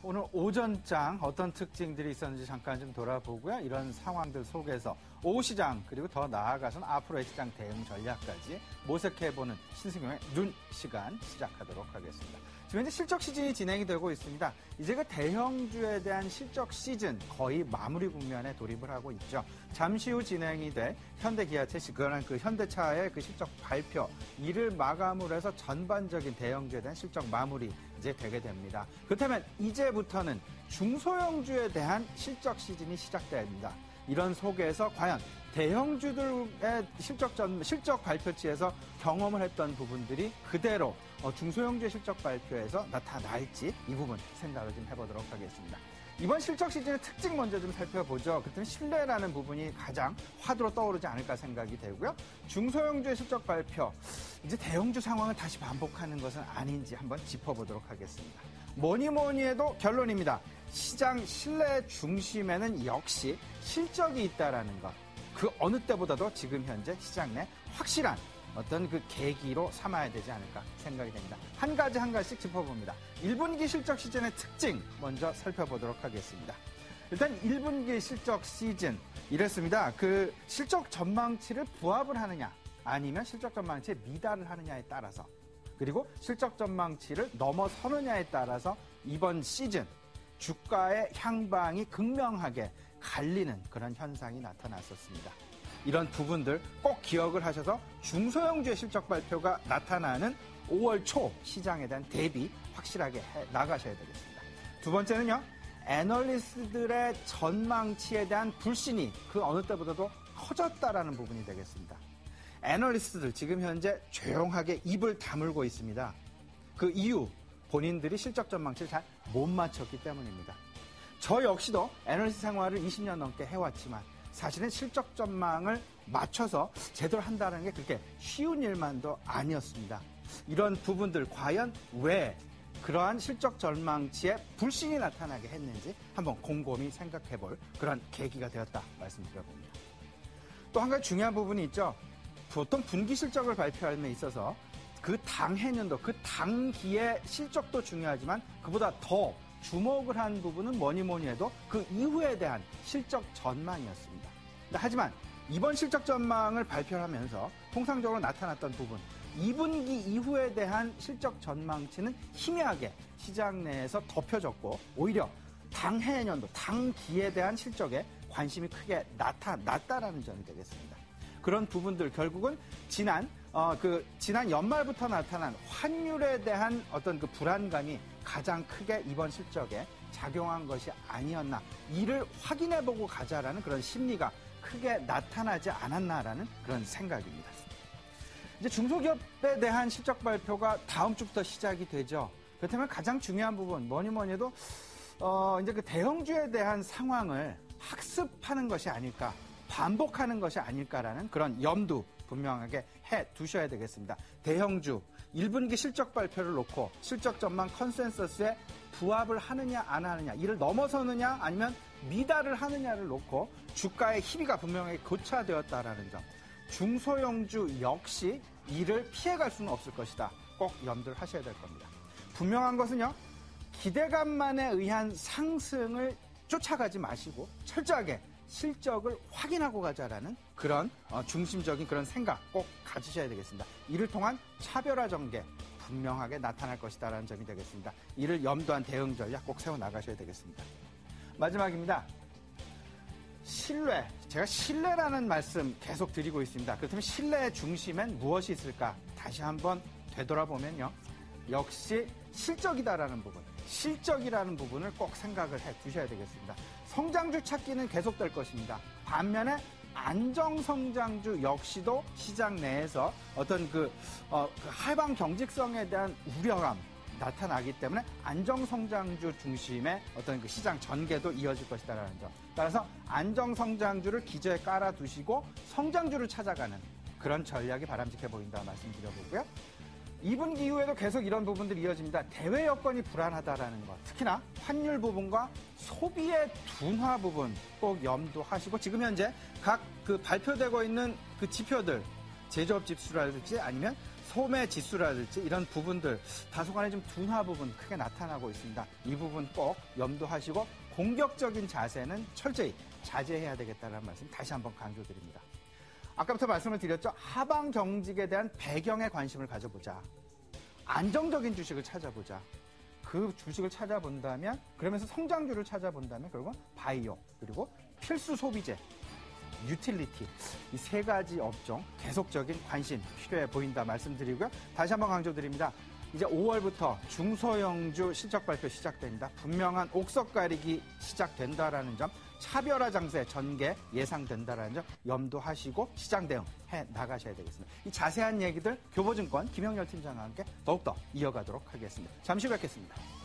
오늘 오전장 어떤 특징들이 있었는지 잠깐 좀 돌아보고요. 이런 상황들 속에서 오후 시장 그리고 더 나아가서는 앞으로의 시장 대응 전략까지 모색해보는 신승용의 눈 시간 시작하도록 하겠습니다. 지금 현재 실적 시즌이 진행이 되고 있습니다. 이제 그 대형주에 대한 실적 시즌 거의 마무리 국면에 돌입을 하고 있죠. 잠시 후 진행이 될 현대기아차, 그거는 그 현대차의 그 실적 발표, 이를 마감으로 해서 전반적인 대형주에 대한 실적 마무리 이제 되게 됩니다. 그렇다면 이제부터는 중소형주에 대한 실적 시즌이 시작됩니다. 이런 속에서 과연 대형주들의 실적 발표치에서 경험을 했던 부분들이 그대로 중소형주의 실적 발표에서 나타날지 이 부분 생각을 좀 해보도록 하겠습니다. 이번 실적 시즌의 특징 먼저 좀 살펴보죠. 그때는 신뢰라는 부분이 가장 화두로 떠오르지 않을까 생각이 되고요. 중소형주의 실적 발표, 이제 대형주 상황을 다시 반복하는 것은 아닌지 한번 짚어보도록 하겠습니다. 뭐니 해도 결론입니다. 시장 신뢰 중심에는 역시 실적이 있다라는 것. 그 어느 때보다도 지금 현재 시장 내 확실한 어떤 그 계기로 삼아야 되지 않을까 생각이 됩니다. 한 가지씩 짚어봅니다. 1분기 실적 시즌의 특징 먼저 살펴보도록 하겠습니다. 일단 1분기 실적 시즌 이랬습니다. 그 실적 전망치를 부합을 하느냐 아니면 실적 전망치에 미달을 하느냐에 따라서, 그리고 실적 전망치를 넘어서느냐에 따라서 이번 시즌 주가의 향방이 극명하게 갈리는 그런 현상이 나타났었습니다. 이런 부분들 꼭 기억을 하셔서 중소형주의 실적 발표가 나타나는 5월 초 시장에 대한 대비 확실하게 해 나가셔야 되겠습니다. 두 번째는요, 애널리스트들의 전망치에 대한 불신이 그 어느 때보다도 커졌다라는 부분이 되겠습니다. 애널리스트들 지금 현재 조용하게 입을 다물고 있습니다. 그 이유, 본인들이 실적 전망치를 잘 못 맞췄기 때문입니다. 저 역시도 애널리스트 생활을 20년 넘게 해왔지만 사실은 실적 전망을 맞춰서 제대로 한다는 게 그렇게 쉬운 일만도 아니었습니다. 이런 부분들 과연 왜 그러한 실적 전망치에 불신이 나타나게 했는지 한번 곰곰이 생각해볼 그런 계기가 되었다 말씀드려봅니다. 또 한 가지 중요한 부분이 있죠. 보통 분기 실적을 발표할 때 있어서 그 당해년도, 그 당기의 실적도 중요하지만 그보다 더 주목을 한 부분은 뭐니 해도 그 이후에 대한 실적 전망이었습니다. 하지만 이번 실적 전망을 발표하면서 통상적으로 나타났던 부분, 2분기 이후에 대한 실적 전망치는 희미하게 시장 내에서 덮여졌고 오히려 당해년도, 당기에 대한 실적에 관심이 크게 나타났다라는 점이 되겠습니다. 그런 부분들 결국은 지난 연말부터 나타난 환율에 대한 어떤 그 불안감이 가장 크게 이번 실적에 작용한 것이 아니었나, 이를 확인해보고 가자라는 그런 심리가 크게 나타나지 않았나라는 그런 생각입니다. 이제 중소기업에 대한 실적 발표가 다음 주부터 시작이 되죠. 그렇다면 가장 중요한 부분 뭐니 해도 이제 그 대형주에 대한 상황을 학습하는 것이 아닐까, 반복하는 것이 아닐까라는 그런 염두 분명하게 해 두셔야 되겠습니다. 대형주 1분기 실적 발표를 놓고 실적 전망 컨센서스에 부합을 하느냐 안 하느냐, 이를 넘어서느냐 아니면 미달을 하느냐를 놓고 주가의 희비가 분명하게 교차되었다라는 점, 중소형주 역시 이를 피해갈 수는 없을 것이다. 꼭 염두를 하셔야 될 겁니다. 분명한 것은요, 기대감만에 의한 상승을 쫓아가지 마시고 철저하게 실적을 확인하고 가자라는 그런 중심적인 그런 생각 꼭 가지셔야 되겠습니다. 이를 통한 차별화 전개 분명하게 나타날 것이다라는 점이 되겠습니다. 이를 염두한 대응 전략 꼭 세워나가셔야 되겠습니다. 마지막입니다. 신뢰. 제가 신뢰라는 말씀 계속 드리고 있습니다. 그렇다면 신뢰의 중심엔 무엇이 있을까? 다시 한번 되돌아보면요, 역시 실적이다라는 부분, 실적이라는 부분을 꼭 생각을 해 두셔야 되겠습니다. 성장주 찾기는 계속될 것입니다. 반면에 안정성장주 역시도 시장 내에서 어떤 그 하방 경직성에 대한 우려감 나타나기 때문에 안정성장주 중심의 어떤 그 시장 전개도 이어질 것이다라는 점. 따라서 안정성장주를 기저에 깔아두시고 성장주를 찾아가는 그런 전략이 바람직해 보인다 말씀드려보고요. 2분기 이후에도 계속 이런 부분들이 이어집니다. 대외 여건이 불안하다라는 것, 특히나 환율 부분과 소비의 둔화 부분 꼭 염두하시고, 지금 현재 각 그 발표되고 있는 그 지표들, 제조업 지수라든지 아니면 소매 지수라든지 이런 부분들 다소간에 좀 둔화 부분 크게 나타나고 있습니다. 이 부분 꼭 염두하시고 공격적인 자세는 철저히 자제해야 되겠다는 말씀 다시 한번 강조드립니다. 아까부터 말씀을 드렸죠. 하방 경직에 대한 배경에 관심을 가져보자. 안정적인 주식을 찾아보자. 그 주식을 찾아본다면, 그러면서 성장주를 찾아본다면 결국은 바이오, 그리고 필수 소비재, 유틸리티, 이 세 가지 업종 계속적인 관심 필요해 보인다 말씀드리고요. 다시 한번 강조드립니다. 이제 5월부터 중소형주 실적 발표 시작됩니다. 분명한 옥석 가리기 시작된다라는 점, 차별화 장세 전개 예상된다라는 점 염두하시고 시장 대응해 나가셔야 되겠습니다. 이 자세한 얘기들 교보증권 김영렬 팀장과 함께 더욱더 이어가도록 하겠습니다. 잠시 후 뵙겠습니다.